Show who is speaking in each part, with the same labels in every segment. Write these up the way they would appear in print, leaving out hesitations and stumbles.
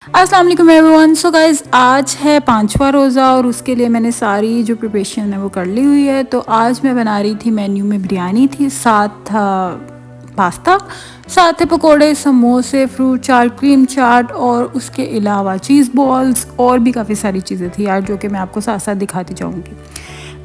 Speaker 1: अस्सलाम वालेकुम everyone. So guys, आज है पांचवा रोज़ा और उसके लिए मैंने सारी जो प्रिपरेशन है वो कर ली हुई है। तो आज मैं बना रही थी, मेन्यू में बिरयानी थी, साथ था पास्ता, साथ थे पकोड़े, समोसे, फ्रूट चाट, क्रीम चाट और उसके अलावा चीज़ बॉल्स और भी काफ़ी सारी चीज़ें थी यार, जो कि मैं आपको साथ साथ दिखाती जाऊँगी।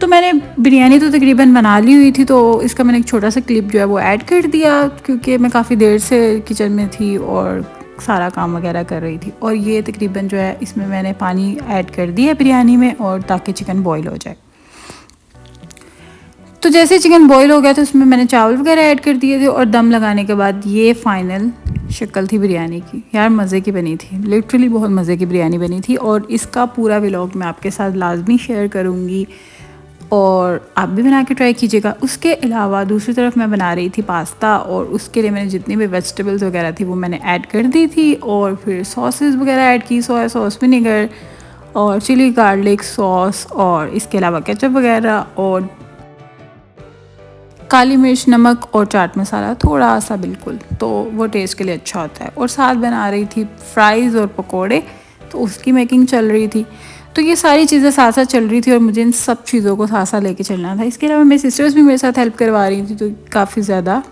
Speaker 1: तो मैंने बिरयानी तो तकरीबन बना ली हुई थी, तो इसका मैंने एक छोटा सा क्लिप जो है वो ऐड कर दिया, क्योंकि मैं काफ़ी देर से किचन में थी और सारा काम वगैरह कर रही थी। और ये तकरीबन जो है इसमें मैंने पानी ऐड कर दिया बिरयानी में, और ताकि चिकन बॉईल हो जाए। तो जैसे चिकन बॉईल हो गया तो उसमें मैंने चावल वगैरह ऐड कर दिए थे, और दम लगाने के बाद ये फ़ाइनल शक्ल थी बिरयानी की। यार मज़े की बनी थी, लिटरली बहुत मज़े की बिरयानी बनी थी, और इसका पूरा व्लॉग मैं आपके साथ लाजमी शेयर करूँगी और आप भी बना के ट्राई कीजिएगा। उसके अलावा दूसरी तरफ मैं बना रही थी पास्ता, और उसके लिए मैंने जितनी भी वेजिटेबल्स वगैरह थी वो मैंने ऐड कर दी थी, और फिर सॉसेस वगैरह ऐड की, सोया सॉस, विनेगर और चिली गार्लिक सॉस, और इसके अलावा केचप वगैरह और काली मिर्च, नमक और चाट मसाला थोड़ा सा बिल्कुल, तो वो टेस्ट के लिए अच्छा होता है। और साथ बना रही थी फ्राइज़ और पकोड़े, तो उसकी मेकिंग चल रही थी। तो ये सारी चीज़ें साथ साथ चल रही थी और मुझे इन सब चीज़ों को साथ साथ लेके चलना था। इसके अलावा मेरी सिस्टर्स भी मेरे साथ हेल्प करवा रही थी, तो काफ़ी ज़्यादा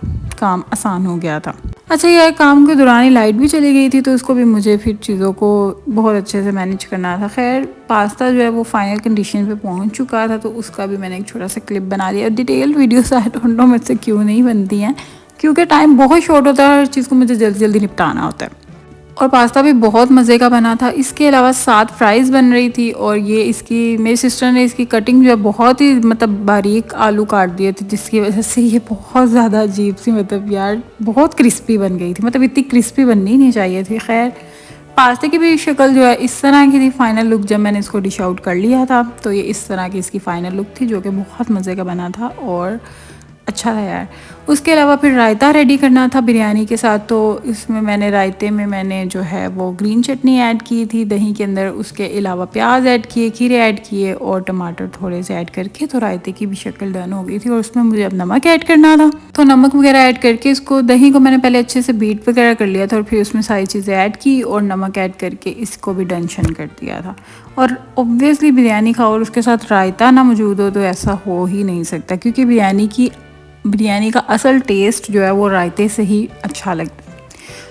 Speaker 1: काम आसान हो गया था। अच्छा, यह काम के दौरान ही लाइट भी चली गई थी, तो उसको भी मुझे फिर चीज़ों को बहुत अच्छे से मैनेज करना था। खैर, पास्ता जो है वो फाइनल कंडीशन पे पहुंच चुका था, तो उसका भी मैंने एक छोटा सा क्लिप बना लिया। Detail videos I don't know मुझसे क्यों नहीं बनती हैं, क्योंकि टाइम बहुत शॉर्ट होता है, हर चीज़ को मुझे जल्दी जल्दी निपटाना होता है। और पास्ता भी बहुत मज़े का बना था। इसके अलावा 7 फ्राइज़ बन रही थी, और ये इसकी मेरी सिस्टर ने इसकी कटिंग जो है बहुत ही मतलब बारीक आलू काट दिए थे, जिसकी वजह से ये बहुत ज़्यादा अजीब सी मतलब यार बहुत क्रिस्पी बन गई थी, मतलब इतनी क्रिस्पी बननी नहीं चाहिए थी। खैर, पास्ते की भी शक्ल जो है इस तरह की थी फाइनल लुक। जब मैंने इसको डिश आउट कर लिया था तो ये इस तरह की इसकी फ़ाइनल लुक थी, जो कि बहुत मज़े का बना था और अच्छा था यार। उसके अलावा फिर रायता रेडी करना था बिरयानी के साथ, तो इसमें मैंने रायते में मैंने जो है वो ग्रीन चटनी ऐड की थी दही के अंदर। उसके अलावा प्याज ऐड किए, खीरे ऐड किए और टमाटर थोड़े से ऐड करके तो रायते की भी शक्ल डन हो गई थी। और उसमें मुझे अब नमक ऐड करना था, तो नमक वगैरह ऐड करके इसको, दही को मैंने पहले अच्छे से बीट वगैरह कर लिया था, और फिर उसमें सारी चीज़ें ऐड की और नमक ऐड करके इसको भी डन शन कर दिया था। और ऑब्वियसली बिरयानी खाओ और उसके साथ रायता ना मौजूद हो तो ऐसा हो ही नहीं सकता, क्योंकि बिरयानी का असल टेस्ट जो है वो रायते से ही अच्छा लगता है।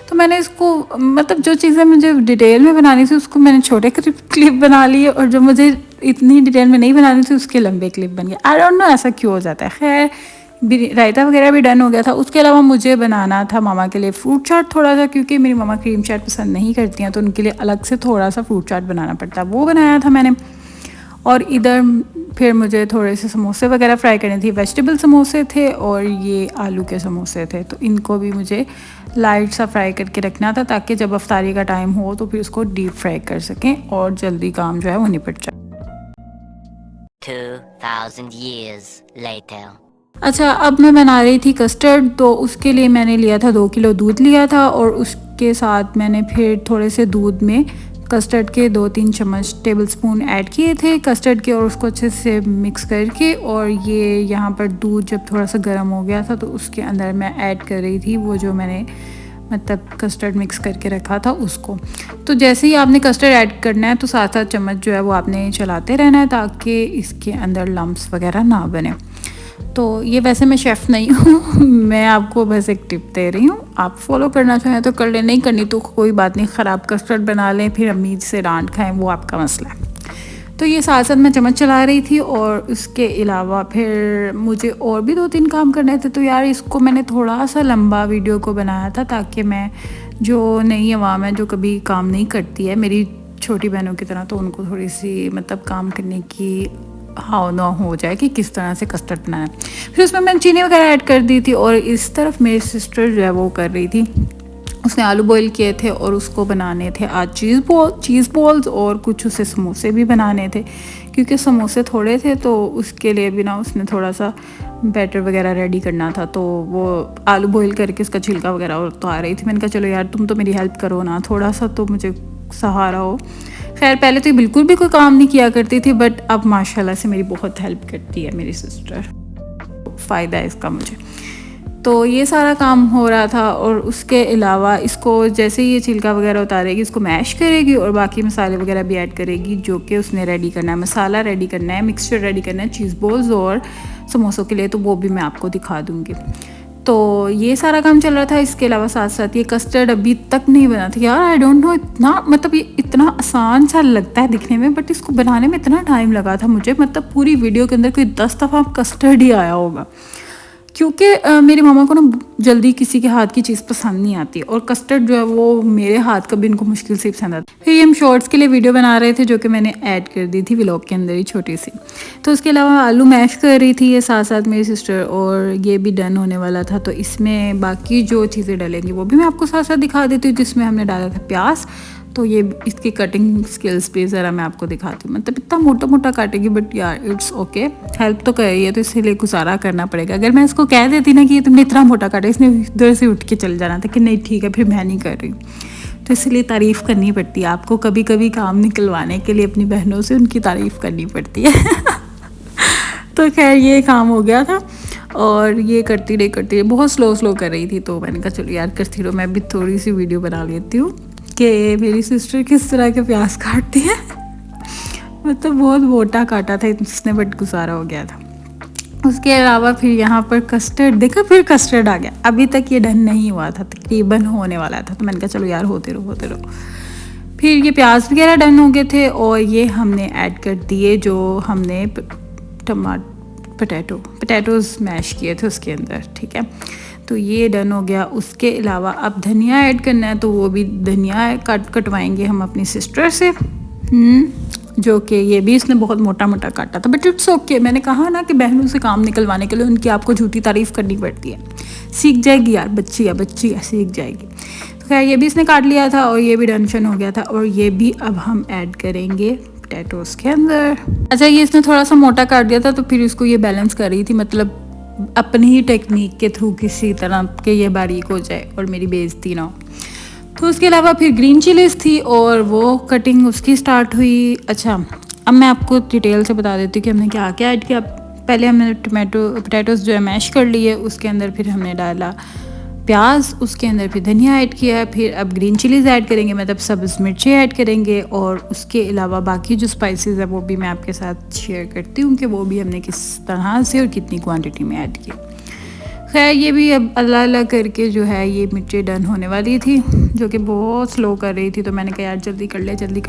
Speaker 1: तो मैंने इसको मतलब जो चीज़ें मुझे डिटेल में बनानी थी उसको मैंने छोटे क्लिप बना लिए, और जो मुझे इतनी डिटेल में नहीं बनानी थी उसके लंबे क्लिप बन गए। आई डोंट नो ऐसा क्यों हो जाता है। खैर, रायता वगैरह भी डन हो गया था। उसके अलावा मुझे बनाना था मामा के लिए फ्रूट चाट थोड़ा सा, क्योंकि मेरी मामा क्रीम चाट पसंद नहीं करती हैं, तो उनके लिए अलग से थोड़ा सा फ्रूट चाट बनाना पड़ता है, वो बनाया था मैंने। और इधर फिर मुझे थोड़े से समोसे वगैरह फ्राई करने थे। वेजिटेबल समोसे थे और ये आलू के समोसे थे, तो इनको भी मुझे लाइट सा फ्राई करके रखना था, ताकि जब अफ्तारी का टाइम हो तो फिर उसको डीप फ्राई कर सकें और जल्दी काम जो है वो निपट जाए।
Speaker 2: 2000 years later.
Speaker 1: अच्छा, अब मैं बना रही थी कस्टर्ड। तो उसके लिए मैंने लिया था 2 किलो दूध लिया था, और उसके साथ मैंने फिर थोड़े से दूध में कस्टर्ड के 2-3 चम्मच टेबल स्पून ऐड किए थे कस्टर्ड के, और उसको अच्छे से मिक्स करके, और ये यहाँ पर दूध जब थोड़ा सा गर्म हो गया था तो उसके अंदर मैं ऐड कर रही थी वो जो मैंने मतलब कस्टर्ड मिक्स करके रखा था उसको। तो जैसे ही आपने कस्टर्ड ऐड करना है तो साथ साथ चम्मच जो है वो आपने चलाते रहना है, ताकि इसके अंदर लम्प्स वगैरह ना बने। तो ये वैसे मैं शेफ़ नहीं हूँ मैं आपको बस एक टिप दे रही हूँ, आप फॉलो करना चाहें तो कर लें, नहीं करनी तो कोई बात नहीं, ख़राब कस्टर्ड बना लें फिर अम्मी से डांट खाएं, वो आपका मसला है। तो ये साथ साथ मैं चम्मच चला रही थी, और उसके अलावा फिर मुझे और भी 2-3 काम करने थे। तो यार इसको मैंने थोड़ा सा लंबा वीडियो को बनाया था, ताकि मैं जो नई आवाम है जो कभी काम नहीं करती है मेरी छोटी बहनों की तरह, तो उनको थोड़ी सी मतलब काम करने की हाँ ना हो जाए कि किस तरह से कस्टर्ड बनाना है। फिर उसमें मैंने चीनी वगैरह ऐड कर दी थी, और इस तरफ मेरी सिस्टर जो है वो कर रही थी, उसने आलू बॉईल किए थे और उसको बनाने थे आज चीज़ बॉल्स, और कुछ उसे समोसे भी बनाने थे, क्योंकि समोसे थोड़े थे तो उसके लिए भी ना उसने थोड़ा सा बैटर वगैरह रेडी करना था। तो वो आलू बॉईल करके उसका छिलका वगैरह उतार रही थी। मैंने कहा चलो यार तुम तो मेरी हेल्प करो ना, थोड़ा सा तो मुझे सहारा हो। खैर, पहले तो ये बिल्कुल भी कोई काम नहीं किया करती थी, बट अब माशाल्लाह से मेरी बहुत हेल्प करती है मेरी सिस्टर, फ़ायदा है इसका मुझे। तो ये सारा काम हो रहा था और उसके अलावा इसको जैसे ये छिलका वगैरह उतारेगी इसको मैश करेगी और बाकी मसाले वगैरह भी ऐड करेगी जो कि उसने रेडी करना है। मसाला रेडी करना है, मिक्सचर रेडी करना है चीज़ बॉल्स और समोसों के लिए, तो वो भी मैं आपको दिखा दूँगी। तो ये सारा काम चल रहा था। इसके अलावा साथ साथ ये कस्टर्ड अभी तक नहीं बना था यार। आई डोंट नो, इतना मतलब ये इतना आसान सा लगता है दिखने में, बट इसको बनाने में इतना टाइम लगा था मुझे। मतलब पूरी वीडियो के अंदर कोई 10 दफ़ा कस्टर्ड ही आया होगा, क्योंकि मेरी मामा को ना जल्दी किसी के हाथ की चीज़ पसंद नहीं आती और कस्टर्ड जो है वो मेरे हाथ का भी इनको मुश्किल से पसंद आता। फिर ये हम शॉर्ट्स के लिए वीडियो बना रहे थे जो कि मैंने ऐड कर दी थी व्लॉग के अंदर ही छोटी सी। तो उसके अलावा आलू मैश कर रही थी ये साथ साथ मेरी सिस्टर, और ये भी डन होने वाला था। तो इसमें बाकी जो चीज़ें डलेंगी वो भी मैं आपको साथ साथ दिखा देती हूँ। जिसमें हमने डाला था प्याज, तो ये इसकी कटिंग स्किल्स भी ज़रा मैं आपको दिखाती हूँ। मतलब इतना मोटा मोटा काटेगी बट यार इट्स ओके, हेल्प तो कर रही है तो इसीलिए गुजारा करना पड़ेगा। अगर मैं इसको कह देती ना कि तुमने इतना मोटा काटा, इसने इधर से उठ के चल जाना था कि नहीं ठीक है फिर मैं नहीं कर रही हूँ। तो इसलिए तारीफ़ करनी पड़ती है आपको, कभी कभी काम निकलवाने के लिए अपनी बहनों से उनकी तारीफ़ करनी पड़ती है। तो खैर ये काम हो गया था और ये करती रही बहुत स्लो कर रही थी। तो मैंने कहा चलो यार करती रहो, मैं भी थोड़ी सी वीडियो बना लेती हूँ कि मेरी सिस्टर किस तरह के प्याज काटती है। मतलब बहुत मोटा काटा था इसने बट गुजारा हो गया था। उसके अलावा फिर यहाँ पर कस्टर्ड देखा, फिर कस्टर्ड आ गया। अभी तक ये डन नहीं हुआ था, तकरीबन होने वाला था। तो मैंने कहा चलो यार होते रहो। फिर ये प्याज वगैरह डन हो गए थे और ये हमने ऐड कर दिए जो हमने पोटैटोज़ मैश किए थे उसके अंदर, ठीक है। तो ये डन हो गया। उसके अलावा अब धनिया ऐड करना है, तो वो भी धनिया कटवाएंगे हम अपनी सिस्टर से, जो कि ये भी इसने बहुत मोटा मोटा काटा था बट इट्स ओके। मैंने कहा ना कि बहनों से काम निकलवाने के लिए उनकी आपको झूठी तारीफ़ करनी पड़ती है। सीख जाएगी यार, बच्ची है सीख जाएगी। तो खैर ये भी इसने काट लिया था और ये भी डन हो गया था। और ये भी अब हम ऐड करेंगे पोटैटोज़ के अंदर। अच्छा ये इसने थोड़ा सा मोटा काट दिया था तो फिर इसको ये बैलेंस कर रही थी, मतलब अपनी ही टेक्निक के थ्रू किसी तरह के ये बारीक हो जाए और मेरी बेइज्जती ना हो। तो उसके अलावा फिर ग्रीन चिलीज़ थी और वो कटिंग उसकी स्टार्ट हुई। अच्छा अब मैं आपको डिटेल से बता देती हूँ कि हमने क्या क्या ऐड किया। पहले हमने पोटैटोज़ जो है मैश कर लिए, उसके अंदर फिर हमने डाला प्याज, उसके अंदर फिर धनिया ऐड किया, फिर अब ग्रीन चिलीज़ ऐड करेंगे, मतलब सब्ज़ मिर्ची ऐड करेंगे। और उसके अलावा बाकी जो स्पाइसेस है वो भी मैं आपके साथ शेयर करती हूँ कि वो भी हमने किस तरह से और कितनी क्वांटिटी में ऐड किया। खैर ये भी अब अल्लाह अल्लाह करके जो है ये मिर्ची डन होने वाली थी, जो कि बहुत स्लो कर रही थी। तो मैंने कहा यार जल्दी कर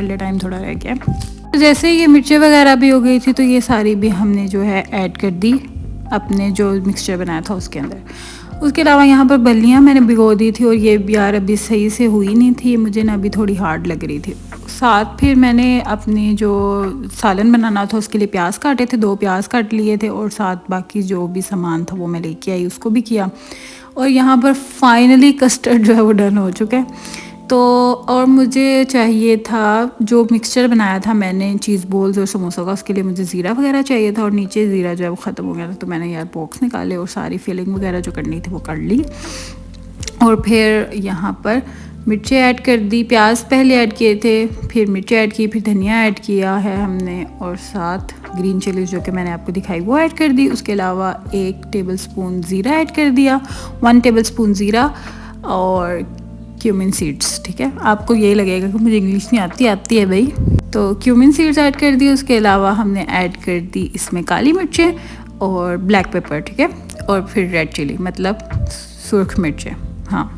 Speaker 1: ले, टाइम थोड़ा रह गया। तो जैसे ये मिर्ची वगैरह भी हो गई थी तो ये सारी भी हमने जो है ऐड कर दी अपने जो मिक्सचर बनाया था उसके अंदर। उसके अलावा यहाँ पर बल्लियाँ मैंने भिगो दी थी और ये यार अभी सही से हुई नहीं थी, मुझे ना अभी थोड़ी हार्ड लग रही थी। साथ फिर मैंने अपनी जो सालन बनाना था उसके लिए प्याज काटे थे, 2 प्याज काट लिए थे और साथ बाकी जो भी सामान था वो मैं लेके आई, उसको भी किया। और यहाँ पर फाइनली कस्टर्ड जो है वो डन हो चुका है। तो और मुझे चाहिए था जो मिक्सचर बनाया था मैंने चीज़ बॉल्स और समोसों का, उसके लिए मुझे ज़ीरा वगैरह चाहिए था और नीचे ज़ीरा जो है वो ख़त्म हो गया था। तो मैंने यार बॉक्स निकाले और सारी फिलिंग वगैरह जो करनी थी वो कर ली। और फिर यहाँ पर मिर्ची ऐड कर दी, प्याज पहले ऐड किए थे, फिर मिर्ची ऐड की, फिर धनिया ऐड किया है हमने और साथ ग्रीन चिलीज़ जो कि मैंने आपको दिखाई वो ऐड कर दी। उसके अलावा 1 टेबलस्पून ज़ीरा ऐड कर दिया, 1 टेबलस्पून ज़ीरा और क्यूमिन सीड्स, ठीक है। आपको ये लगेगा कि मुझे इंग्लिश नहीं आती है भाई, तो क्यूमिन सीड्स ऐड कर दी। उसके अलावा हमने ऐड कर दी इसमें काली मिर्चें और ब्लैक पेपर, ठीक है, और फिर रेड चिली मतलब सुर्ख मिर्चें, हाँ।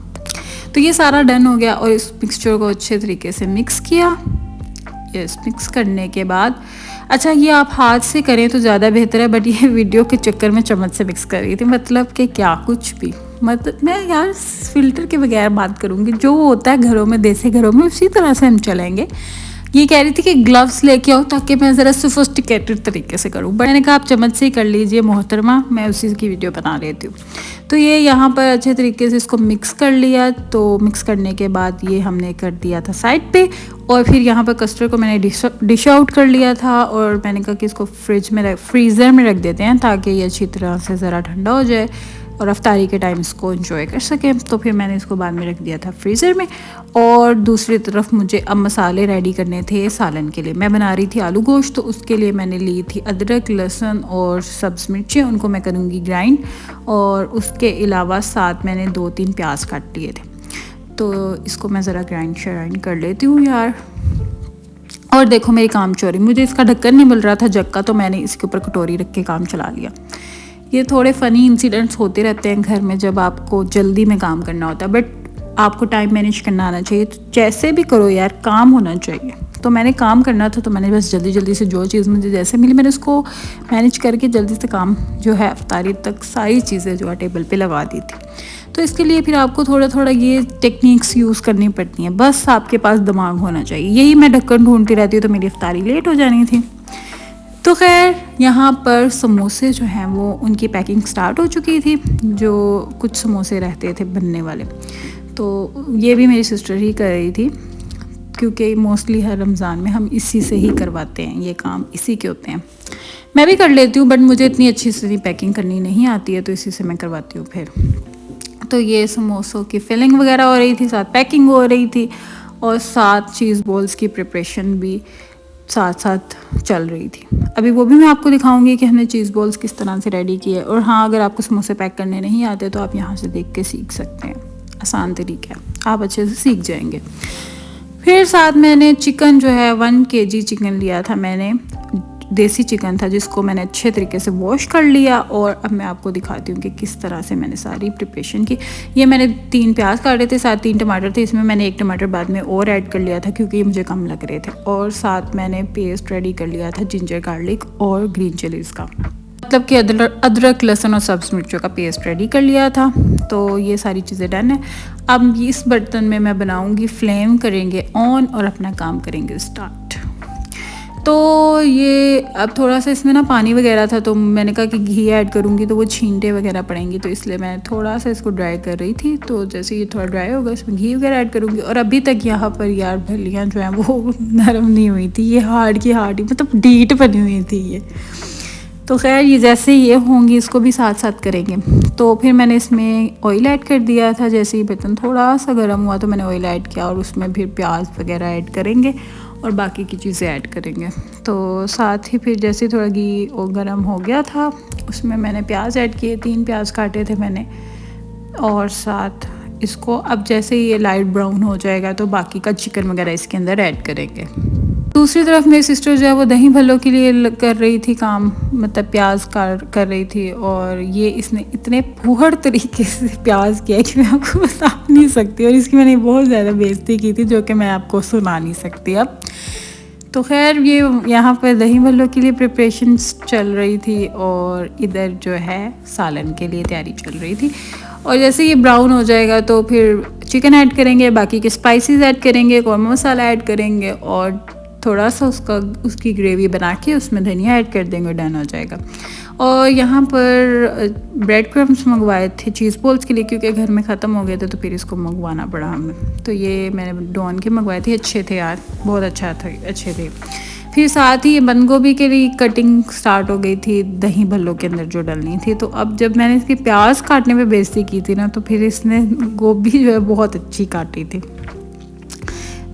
Speaker 1: तो ये सारा डन हो गया और इस मिक्सचर को अच्छे तरीके से मिक्स किया। यस, मिक्स करने के बाद अच्छा ये आप हाथ से करें तो ज़्यादा बेहतर है, बट ये वीडियो के चक्कर में चम्मच से मिक्स कर रही थी, मतलब कि क्या कुछ भी, मतलब मैं यार फ़िल्टर के बगैर बात करूँगी, जो होता है घरों में देसी घरों में उसी तरह से हम चलेंगे। ये कह रही थी कि ग्लव्स लेके आओ ताकि मैं ज़रा सोफिस्टिकेटेड तरीके से करूँ, बट मैंने कहा आप चम्मच से ही कर लीजिए मोहतरमा, मैं उसी की वीडियो बना लेती हूँ। तो ये यहाँ पर अच्छे तरीके से इसको मिक्स कर लिया। तो मिक्स करने के बाद ये हमने कर दिया था साइड पे और फिर यहाँ पर कस्टर्ड को मैंने डिश आउट कर लिया था और मैंने कहा कि इसको फ्रीज़र में रख देते हैं ताकि ये अच्छी तरह से ज़रा ठंडा हो जाए। और अफ्तारी के टाइम इसको एंजॉय कर सकें। तो फिर मैंने इसको बाद में रख दिया था फ्रीज़र में। और दूसरी तरफ मुझे अब मसाले रेडी करने थे सालन के लिए। मैं बना रही थी आलू गोश्त, तो उसके लिए मैंने ली थी अदरक, लहसुन और सब्ज़ मिर्चें, उनको मैं करूँगी ग्राइंड। और उसके अलावा साथ मैंने 2-3 प्याज काट लिए थे। तो इसको मैं ज़रा ग्राइंड कर लेती हूँ यार। और देखो मेरी काम चोरी, मुझे इसका ढक्कन नहीं मिल रहा था जग का, तो मैंने इसके ऊपर कटोरी रख के काम चला लिया। ये थोड़े फ़नी इंसिडेंट्स होते रहते हैं घर में जब आपको जल्दी में काम करना होता है, बट आपको टाइम मैनेज करना आना चाहिए। तो जैसे भी करो यार, काम होना चाहिए। तो मैंने काम करना था, तो मैंने बस जल्दी जल्दी से जो चीज़ मुझे जैसे मिली मैंने उसको मैनेज करके जल्दी से काम जो है अफ्तारी तक सारी चीज़ें जो है टेबल पे लगा दी थी। तो इसके लिए फिर आपको थोड़ा थोड़ा ये टेक्निक्स यूज़ करनी पड़ती हैं, बस आपके पास दिमाग होना चाहिए। यही मैं ढक्कन ढूंढती रहती हूँ, तो मेरी अफ्तारी लेट हो जानी थी। तो खैर यहाँ पर समोसे जो हैं वो उनकी पैकिंग स्टार्ट हो चुकी थी, जो कुछ समोसे रहते थे बनने वाले। तो ये भी मेरी सिस्टर ही कर रही थी, क्योंकि मोस्टली हर रमज़ान में हम इसी से ही करवाते हैं, ये काम इसी के होते हैं। मैं भी कर लेती हूँ, बट मुझे इतनी अच्छी से पैकिंग करनी नहीं आती है, तो इसी से मैं करवाती हूँ फिर। तो ये समोसों की फिलिंग वगैरह हो रही थी, साथ पैकिंग हो रही थी, और साथ चीज़ बॉल्स की प्रिपरेशन भी साथ साथ चल रही थी। अभी वो भी मैं आपको दिखाऊंगी कि हमने चीज़ बॉल्स किस तरह से रेडी किए। और हाँ, अगर आपको समोसे पैक करने नहीं आते तो आप यहाँ से देख के सीख सकते हैं, आसान तरीका है, आप अच्छे से सीख जाएंगे। फिर साथ मैंने चिकन जो है 1 kg चिकन लिया था मैंने, देसी चिकन था, जिसको मैंने अच्छे तरीके से वॉश कर लिया। और अब मैं आपको दिखाती हूँ कि किस तरह से मैंने सारी प्रिपरेशन की। ये मैंने 3 प्याज काटे थे, साथ 3 टमाटर थे, इसमें मैंने 1 टमाटर बाद में और ऐड कर लिया था क्योंकि ये मुझे कम लग रहे थे। और साथ मैंने पेस्ट रेडी कर लिया था जिंजर गार्लिक और ग्रीन चिलीज़ का, मतलब कि अदरक लहसुन और सब्ज़ मिर्चों का पेस्ट रेडी कर लिया था। तो ये सारी चीज़ें डन है। अब इस बर्तन में मैं बनाऊँगी, फ्लेम करेंगे ऑन और अपना काम करेंगे स्टार्ट। तो ये अब थोड़ा सा इसमें ना पानी वगैरह था, तो मैंने कहा कि घी ऐड करूँगी तो वो छींटे वगैरह पड़ेंगी, तो इसलिए मैं थोड़ा सा इसको ड्राई कर रही थी। तो जैसे ये थोड़ा ड्राई होगा इसमें घी वगैरह ऐड करूँगी। और अभी तक यहाँ पर यार भलियाँ जो हैं वो नरम नहीं हुई थी, ये हार्ड की हार्ड ही, मतलब डीट बनी हुई थी ये। तो खैर ये जैसे ये होंगी इसको भी साथ साथ करेंगे। तो फिर मैंने इसमें ऑयल ऐड कर दिया था। जैसे ही बर्तन थोड़ा सा गर्म हुआ तो मैंने ऑयल ऐड किया, और उसमें फिर प्याज वगैरह ऐड करेंगे और बाकी की चीज़ें ऐड करेंगे। तो साथ ही फिर जैसे थोड़ा घी और गर्म हो गया था, उसमें मैंने प्याज ऐड किए, 3 प्याज काटे थे मैंने। और साथ इसको अब जैसे ये लाइट ब्राउन हो जाएगा तो बाकी का चिकन वगैरह इसके अंदर ऐड करेंगे। दूसरी तरफ मेरी सिस्टर जो है वो दही भल्लों के लिए कर रही थी काम, मतलब प्याज कर रही थी। और ये इसने इतने फूहड़ तरीके से प्याज किया कि मैं आपको बता नहीं सकती, और इसकी मैंने बहुत ज़्यादा बेइज्जती की थी जो कि मैं आपको सुना नहीं सकती अब। तो खैर ये यहाँ पर दही भल्लों के लिए प्रिपरेशन चल रही थी, और इधर जो है सालन के लिए तैयारी चल रही थी। और जैसे ये ब्राउन हो जाएगा तो फिर चिकन ऐड करेंगे, बाकी के स्पाइसेस ऐड करेंगे, कौरमा मसाला ऐड करेंगे, और थोड़ा सा उसकी ग्रेवी बना के उसमें धनिया ऐड कर देंगे, डन हो जाएगा। और यहाँ पर ब्रेड क्रम्स मंगवाए थे चीज़ बॉल्स के लिए, क्योंकि घर में ख़त्म हो गए थे तो फिर इसको मंगवाना पड़ा हमें। तो ये मैंने डॉन के मंगवाए थे, अच्छे थे यार, बहुत अच्छे थे। फिर साथ ही ये बंद गोभी के लिए कटिंग स्टार्ट हो गई थी दही भल्लों के अंदर जो डलनी थी। तो अब जब मैंने इसकी प्याज काटने पे बेइज्जती की थी ना, तो फिर इसने गोभी जो है बहुत अच्छी काटी थी।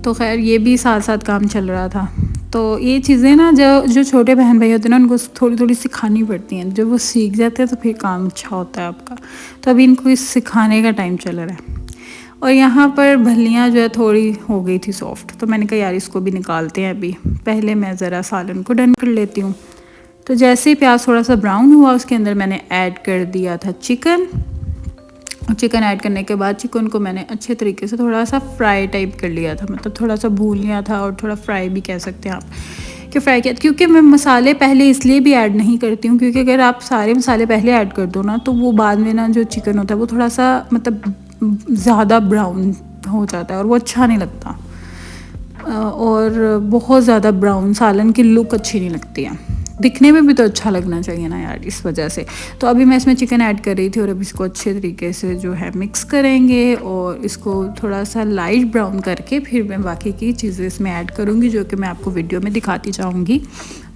Speaker 1: तो खैर ये भी साथ साथ काम चल रहा था। तो ये चीज़ें ना जो छोटे बहन भाई होते हैं ना, उनको थोड़ी थोड़ी सिखानी पड़ती हैं। जब वो सीख जाते हैं तो फिर काम अच्छा होता है आपका। तो अभी इनको इस सिखाने का टाइम चल रहा है। और यहाँ पर भलियाँ जो है थोड़ी हो गई थी सॉफ्ट, तो मैंने कहा यार इसको भी निकालते हैं अभी, पहले मैं ज़रा सालन को डन कर लेती हूँ। तो जैसे ही प्याज थोड़ा सा ब्राउन हुआ, उसके अंदर मैंने ऐड कर दिया था चिकन। और चिकन ऐड करने के बाद चिकन को मैंने अच्छे तरीके से थोड़ा सा फ्राई टाइप कर लिया था, मतलब थोड़ा सा भून लिया था, और थोड़ा फ्राई भी कह सकते हैं आप कि फ्राई किया। क्योंकि मैं मसाले पहले इसलिए भी ऐड नहीं करती हूँ, क्योंकि अगर आप सारे मसाले पहले ऐड कर दो ना, तो वो बाद में ना जो चिकन होता है वो थोड़ा सा मतलब ज़्यादा ब्राउन हो जाता है और वो अच्छा नहीं लगता, और बहुत ज़्यादा ब्राउन सालन की लुक अच्छी नहीं लगती है, दिखने में भी तो अच्छा लगना चाहिए ना यार, इस वजह से। तो अभी मैं इसमें चिकन ऐड कर रही थी, और अब इसको अच्छे तरीके से जो है मिक्स करेंगे, और इसको थोड़ा सा लाइट ब्राउन करके फिर मैं बाकी की चीज़ें इसमें ऐड करूँगी, जो कि मैं आपको वीडियो में दिखाती जाऊँगी।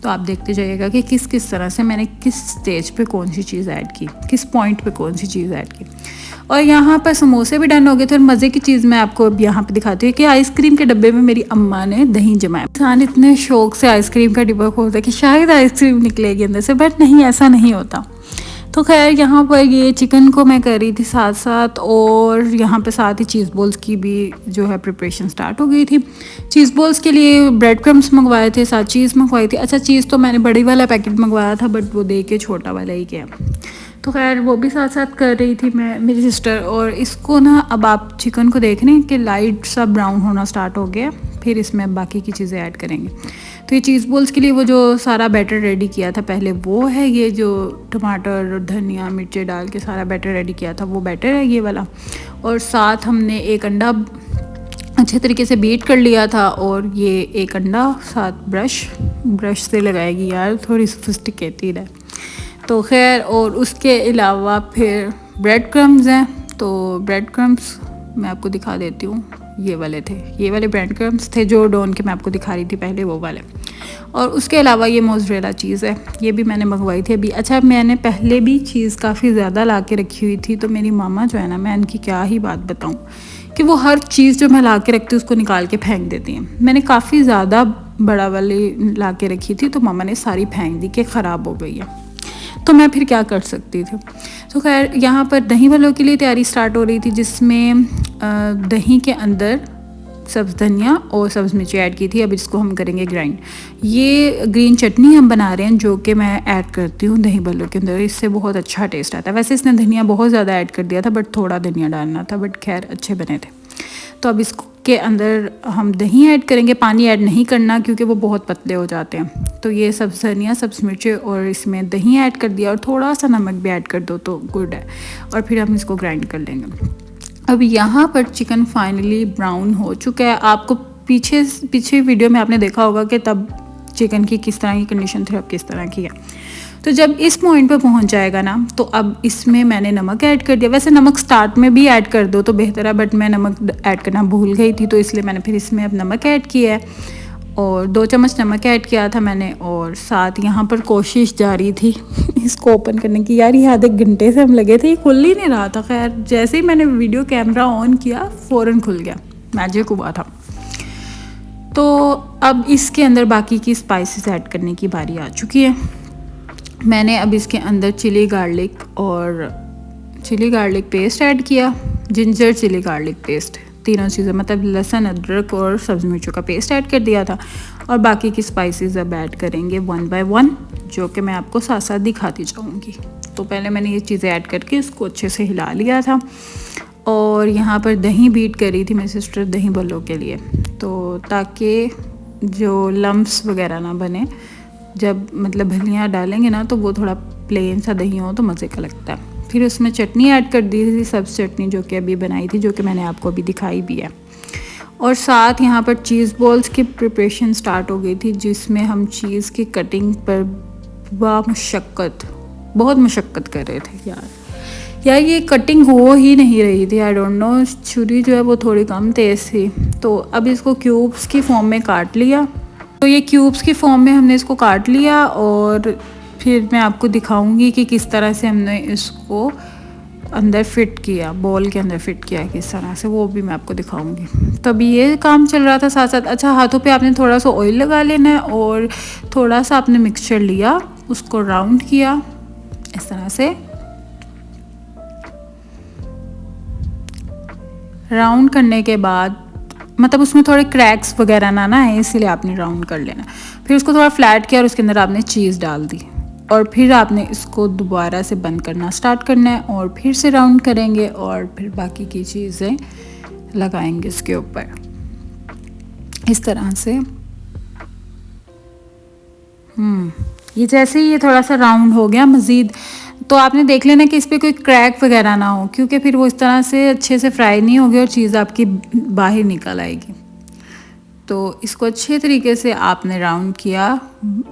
Speaker 1: तो आप देखते जाइएगा कि किस किस तरह से मैंने किस स्टेज पे कौन सी चीज़ ऐड की, किस पॉइंट पे कौन सी चीज़ ऐड की। और यहाँ पर समोसे भी डन हो गए थे। और मज़े की चीज़ मैं आपको अब यहाँ पे दिखाती हूँ कि आइसक्रीम के डब्बे में मेरी अम्मा ने दही जमाया। इंसान इतने शौक से आइसक्रीम का डिब्बा खोलता है कि शायद आइसक्रीम निकलेगी अंदर से, बट नहीं, ऐसा नहीं होता। तो खैर यहाँ पर ये चिकन को मैं कर रही थी साथ साथ, और यहाँ पे साथ ही चीज़ बॉल्स की भी जो है प्रिपरेशन स्टार्ट हो गई थी। चीज़ बॉल्स के लिए ब्रेड क्रम्स मंगवाए थे, साथ चीज़ मंगवाई थी। अच्छा, चीज़ तो मैंने बड़ी वाला पैकेट मंगवाया था, बट वो दे के छोटा वाला ही गया। तो खैर वो भी साथ साथ कर रही थी मैं, मेरी सिस्टर। और इसको ना अब आप चिकन को देख रहे हैं कि लाइट सा ब्राउन होना स्टार्ट हो गया, फिर इसमें बाकी की चीज़ें ऐड करेंगे। तो ये चीज़ बॉल्स के लिए वो जो सारा बैटर रेडी किया था पहले, वो है ये जो टमाटर धनिया मिर्ची डाल के सारा बैटर रेडी किया था, वो बैटर है ये वाला। और साथ हमने एक अंडा अच्छे तरीके से बीट कर लिया था, और ये एक अंडा साथ ब्रश से लगाएगी यार, थोड़ी सोफिस्टिकेटेड है। तो खैर, और उसके अलावा फिर ब्रेड क्रम्स हैं। तो ब्रेड क्रम्स मैं आपको दिखा देती हूँ, ये वाले थे, ये वाले ब्रेड क्रम्स थे जो डॉन के मैं आपको दिखा रही थी पहले, वो वाले। और उसके अलावा ये मोज़रेला चीज़ है, ये भी मैंने मंगवाई थी अभी। अच्छा, मैंने पहले भी चीज़ काफ़ी ज़्यादा ला के रखी हुई थी, तो मेरी मामा जो है ना, मैं इनकी क्या ही बात बताऊँ कि वो हर चीज़ जो मैं ला के रखती हूँ उसको निकाल के फेंक देती हैं। मैंने काफ़ी ज़्यादा बड़ा वाली ला के रखी थी, तो मामा ने सारी फेंक दी कि ख़राब हो गई है। तो मैं फिर क्या कर सकती थी। तो खैर यहाँ पर दही वालों के लिए तैयारी स्टार्ट हो रही थी, जिसमें दही के अंदर सब्ज़ धनिया और सब्ज़ मिर्ची ऐड की थी। अब इसको हम करेंगे ग्राइंड। ये ग्रीन चटनी हम बना रहे हैं, जो कि मैं ऐड करती हूँ दही बल्लों के अंदर, इससे बहुत अच्छा टेस्ट आता है। वैसे इसने धनिया बहुत ज़्यादा ऐड कर दिया था, बट थोड़ा धनिया डालना था, बट खैर अच्छे बने थे। तो अब इसके अंदर हम दही ऐड करेंगे, पानी ऐड नहीं करना क्योंकि वो बहुत पतले हो जाते हैं। तो ये सब्ज़ धनिया सब्ज़ मिर्ची और इसमें दही ऐड कर दिया, और थोड़ा सा नमक भी ऐड कर दो तो गुड है। और फिर हम इसको ग्राइंड कर लेंगे। अब यहाँ पर चिकन फाइनली ब्राउन हो चुका है। आपको पीछे वीडियो में आपने देखा होगा कि तब चिकन की किस तरह की कंडीशन थी, अब किस तरह की है। तो जब इस पॉइंट पर पहुँच जाएगा ना, तो अब इसमें मैंने नमक ऐड कर दिया। वैसे नमक स्टार्ट में भी ऐड कर दो तो बेहतर है, बट मैं नमक ऐड करना भूल गई थी, तो इसलिए मैंने फिर इसमें अब नमक ऐड किया है, और 2 चम्मच नमक ऐड किया था मैंने। और साथ यहाँ पर कोशिश जारी थी इसको ओपन करने की। यार ये आधे घंटे से हम लगे थे, ये खुल ही नहीं रहा था। खैर जैसे ही मैंने वीडियो कैमरा ऑन किया फ़ौरन खुल गया, मैजिक हुआ था। तो अब इसके अंदर बाकी की स्पाइसेस ऐड करने की बारी आ चुकी है। मैंने अब इसके अंदर चिली गार्लिक पेस्ट ऐड किया, जिंजर चिली गार्लिक पेस्ट, तीनों चीज़ें, मतलब लहसुन अदरक और सब्ज़ मिर्चों का पेस्ट ऐड कर दिया था। और बाकी की स्पाइसेस अब ऐड करेंगे 1 बाय 1, जो कि मैं आपको साथ साथ दिखाती जाऊँगी। तो पहले मैंने ये चीज़ें ऐड करके इसको अच्छे से हिला लिया था। और यहाँ पर दही बीट करी थी मेरी सिस्टर दही बल्लों के लिए, तो ताकि जो लम्प्स वगैरह ना बने। जब मतलब भलियाँ डालेंगे ना, तो वो थोड़ा प्लेन सा दही हो तो मज़े का लगता है। फिर उसमें चटनी ऐड कर दी थी, सब्ज़ चटनी, जो कि अभी बनाई थी, जो कि मैंने आपको अभी दिखाई भी है। और साथ यहाँ पर चीज़ बॉल्स की प्रिपरेशन स्टार्ट हो गई थी, जिसमें हम चीज़ की कटिंग पर बहुत मशक्क़त कर रहे थे यार ये कटिंग हो ही नहीं रही थी। आई डोंट नो, छुरी जो है वो थोड़ी कम तेज़ थी। तो अब इसको क्यूब्स की फॉर्म में काट लिया। तो ये क्यूब्स की फॉर्म में हमने इसको काट लिया, और फिर मैं आपको दिखाऊंगी कि किस तरह से हमने इसको अंदर फिट किया, बॉल के अंदर फिट किया किस तरह से, वो भी मैं आपको दिखाऊंगी। तभी ये काम चल रहा था साथ साथ। अच्छा, हाथों पे आपने थोड़ा सा ऑयल लगा लेना है, और थोड़ा सा आपने मिक्सचर लिया, उसको राउंड किया इस तरह से। राउंड करने के बाद मतलब उसमें थोड़े क्रैक्स वगैरह ना आए, इसीलिए आपने राउंड कर लेना। फिर उसको थोड़ा फ्लैट किया और उसके अंदर आपने चीज़ डाल दी, और फिर आपने इसको दोबारा से बंद करना स्टार्ट करना है, और फिर से राउंड करेंगे, और फिर बाकी की चीज़ें लगाएंगे इसके ऊपर इस तरह से। ये जैसे ही ये थोड़ा सा राउंड हो गया मज़ीद, तो आपने देख लेना कि इस पर कोई क्रैक वगैरह ना हो, क्योंकि फिर वो इस तरह से अच्छे से फ्राई नहीं होगी और चीज़ आपकी बाहर निकल आएगी। तो इसको अच्छे तरीके से आपने राउंड किया,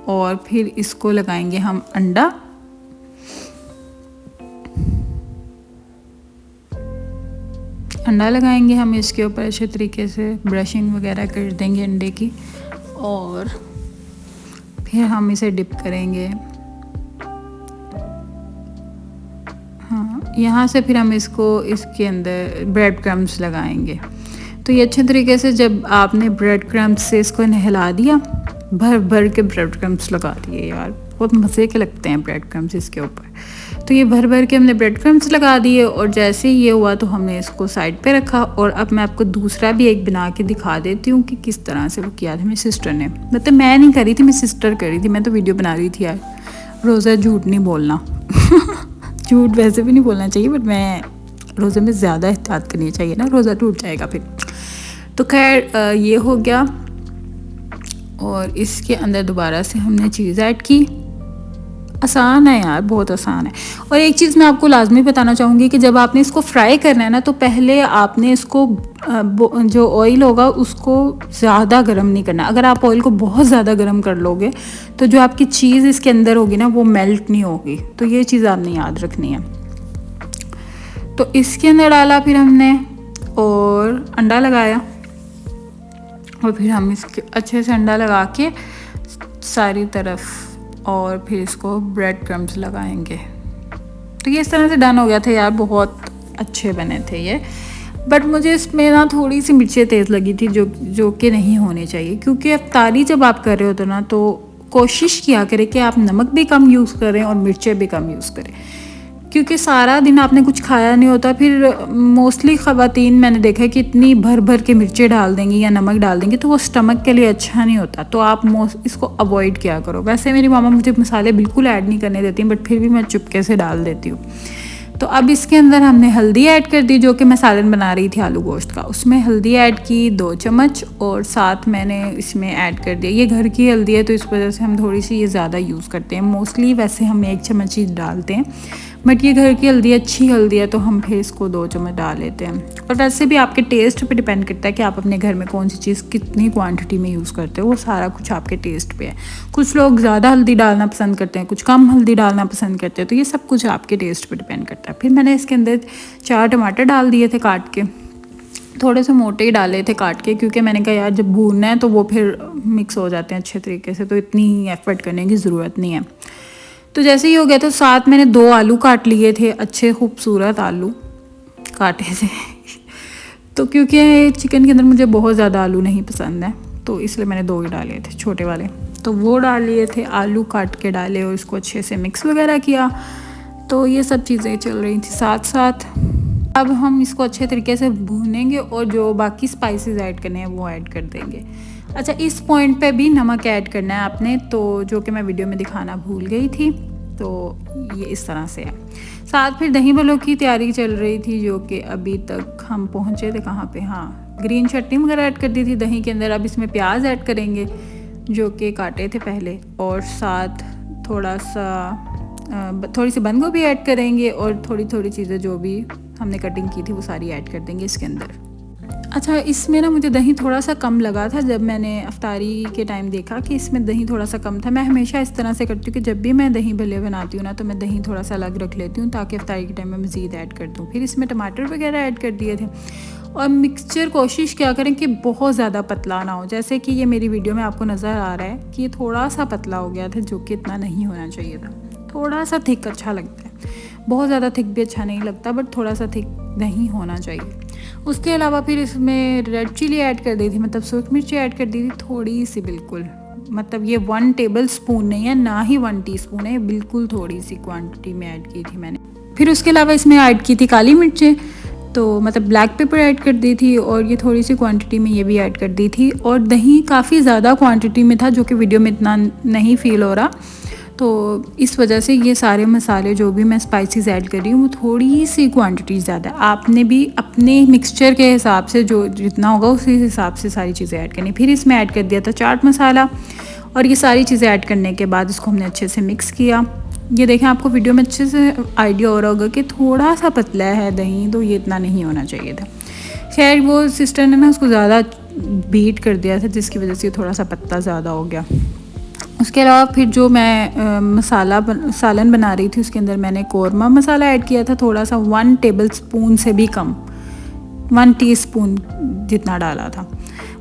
Speaker 1: और फिर इसको लगाएंगे हम अंडा लगाएंगे हम इसके ऊपर अच्छे तरीके से, ब्रशिंग वगैरह कर देंगे अंडे की। और फिर हम इसे डिप करेंगे। हाँ, यहाँ से फिर हम इसको इसके अंदर ब्रेड क्रम्स लगाएंगे। तो ये अच्छे तरीके से जब आपने ब्रेड क्रम्स से इसको नहला दिया, भर भर के ब्रेड क्रम्स लगा दिए, यार बहुत मज़े के लगते हैं ब्रेड क्रम्स इसके ऊपर। तो ये भर भर के हमने ब्रेड क्रम्स लगा दिए और जैसे ही ये हुआ तो हमने इसको साइड पे रखा। और अब मैं आपको दूसरा भी एक बना के दिखा देती हूँ कि किस तरह से वो किया था मेरी सिस्टर ने। मतलब मैं नहीं करी थी, मेरी सिस्टर करी थी, मैं तो वीडियो बना रही थी यार। रोज़ा झूठ नहीं बोलना झूठ वैसे भी नहीं बोलना चाहिए, बट मैं रोज़े में ज़्यादा एहतियात करनी चाहिए ना, रोज़ा टूट जाएगा फिर। तो खैर ये हो गया और इसके अंदर दोबारा से हमने चीज़ ऐड की। आसान है यार, बहुत आसान है। और एक चीज़ मैं आपको लाजमी बताना चाहूँगी कि जब आपने इसको फ्राई करना है ना, तो पहले आपने इसको जो ऑयल होगा उसको ज़्यादा गर्म नहीं करना। अगर आप ऑयल को बहुत ज़्यादा गर्म कर लोगे तो जो आपकी चीज़ इसके अंदर होगी ना वो मेल्ट नहीं होगी। तो ये चीज़ आपने याद रखनी है। तो इसके अंदर डाला फिर हमने और अंडा लगाया और फिर हम इसके अच्छे से अंडा लगा के सारी तरफ और फिर इसको ब्रेड क्रम्स लगाएंगे। तो ये इस तरह से डन हो गया था यार, बहुत अच्छे बने थे ये। बट मुझे इसमें ना थोड़ी सी मिर्चें तेज़ लगी थी जो कि नहीं होनी चाहिए, क्योंकि इफ्तारी जब आप कर रहे हो तो ना तो कोशिश किया करें कि आप नमक भी कम यूज़ करें और मिर्चें भी कम यूज़ करें, क्योंकि सारा दिन आपने कुछ खाया नहीं होता। फिर मोस्टली ख़वातीन मैंने देखा है कि इतनी भर भर के मिर्चें डाल देंगी या नमक डाल देंगी तो वो स्टमक के लिए अच्छा नहीं होता। तो आप इसको अवॉइड किया करो। वैसे मेरी मामा मुझे मसाले बिल्कुल ऐड नहीं करने देती, बट फिर भी मैं चुपके से डाल देती हूँ। तो अब इसके अंदर हमने हल्दी ऐड कर दी, जो कि मैं सालन बना रही थी आलू गोश्त का। उसमें हल्दी ऐड की 2 चम्मच और साथ मैंने इसमें ऐड कर दिया, ये घर की हल्दी है तो इस वजह से हम थोड़ी सी ये ज़्यादा यूज़ करते हैं। मोस्टली वैसे हम 1 चम्मच ही डालते हैं, बट ये घर की हल्दी अच्छी हल्दी है तो हम फिर इसको 2 चम्मच डाल लेते हैं। और वैसे भी आपके टेस्ट पे डिपेंड करता है कि आप अपने घर में कौन सी चीज़ कितनी क्वांटिटी में यूज़ करते हो, वो सारा कुछ आपके टेस्ट पे है। कुछ लोग ज़्यादा हल्दी डालना पसंद करते हैं, कुछ कम हल्दी डालना पसंद करते हैं, तो ये सब कुछ आपके टेस्ट पे डिपेंड करता है। फिर मैंने इसके अंदर 4 टमाटर डाल दिए थे काट के, थोड़े से मोटे ही डाले थे काट के, क्योंकि मैंने कहा यार जब भूनना है तो वो फिर मिक्स हो जाते हैं अच्छे तरीके से, तो इतनी एफर्ट करने की ज़रूरत नहीं है। तो जैसे ही हो गया तो साथ मैंने 2 आलू काट लिए थे, अच्छे खूबसूरत आलू काटे थे तो क्योंकि चिकन के अंदर मुझे बहुत ज़्यादा आलू नहीं पसंद है तो इसलिए मैंने 2 ही डाले थे छोटे वाले, तो वो डाल लिए थे। आलू काट के डाले और इसको अच्छे से मिक्स वगैरह किया। तो ये सब चीज़ें चल रही थी साथ साथ। अब हम इसको अच्छे तरीके से भूनेंगे और जो बाकी स्पाइसेस ऐड करने हैं वो ऐड कर देंगे। अच्छा, इस पॉइंट पे भी नमक ऐड करना है आपने, तो जो कि मैं वीडियो में दिखाना भूल गई थी। तो ये इस तरह से है। साथ फिर दही बलों की तैयारी चल रही थी, जो कि अभी तक हम पहुँचे थे कहाँ पे, हाँ ग्रीन चटनी वगैरह ऐड कर दी थी दही के अंदर। अब इसमें प्याज ऐड करेंगे जो कि काटे थे पहले, और साथ थोड़ी सी बंद गोभी ऐड करेंगे और थोड़ी थोड़ी चीज़ें जो भी हमने कटिंग की थी वो सारी ऐड कर देंगे इसके अंदर। अच्छा, इसमें ना मुझे दही थोड़ा सा कम लगा था जब मैंने अफ्तारी के टाइम देखा कि इसमें दही थोड़ा सा कम था। मैं हमेशा इस तरह से करती हूँ कि जब भी मैं दही भल्ले बनाती हूँ ना तो मैं दही थोड़ा सा अलग रख लेती हूँ ताकि अफ्तारी के टाइम में मज़ीद ऐड कर दूँ। फिर इसमें टमाटर वगैरह ऐड कर दिए थे और मिक्सचर कोशिश क्या करें कि बहुत ज़्यादा पतला ना हो। जैसे कि ये मेरी वीडियो में आपको नज़र आ रहा है कि ये थोड़ा सा पतला हो गया था, जो कि इतना नहीं होना चाहिए था। थोड़ा सा थिक अच्छा लगता है, बहुत ज़्यादा थिक भी अच्छा नहीं लगता, बट थोड़ा सा थिक नहीं होना चाहिए। उसके अलावा फिर इसमें रेड चिली ऐड कर दी थी, मतलब सूरख मिर्ची ऐड कर दी थी थोड़ी सी, बिल्कुल मतलब ये 1 टेबल स्पून नहीं है, ना ही 1 टीस्पून है, बिल्कुल थोड़ी सी क्वांटिटी में ऐड की थी मैंने। फिर उसके अलावा इसमें ऐड की थी काली मिर्चें, तो मतलब ब्लैक पेपर ऐड कर दी थी और ये थोड़ी सी क्वांटिटी में ये भी ऐड कर दी थी। और दही काफ़ी ज़्यादा क्वांटिटी में था जो कि वीडियो में इतना नहीं फील हो रहा, तो इस वजह से ये सारे मसाले जो भी मैं स्पाइसेस ऐड कर रही हूँ वो थोड़ी सी क्वांटिटी ज़्यादा। आपने भी अपने मिक्सचर के हिसाब से जो जितना होगा उसी हिसाब से सारी चीज़ें ऐड करनी। फिर इसमें ऐड कर दिया था चाट मसाला और ये सारी चीज़ें ऐड करने के बाद इसको हमने अच्छे से मिक्स किया। ये देखें, आपको वीडियो में अच्छे से आइडिया हो रहा होगा कि थोड़ा सा पतला है दही, तो ये इतना नहीं होना चाहिए था। खैर वो सिस्टर ने ना उसको ज़्यादा बीट कर दिया था जिसकी वजह से थोड़ा सा पतला ज़्यादा हो गया। उसके अलावा फिर जो मैं सालन बना रही थी उसके अंदर मैंने कौरमा मसाला ऐड किया था, थोड़ा सा 1 टेबल स्पून से भी कम, 1 टीस्पून जितना डाला था।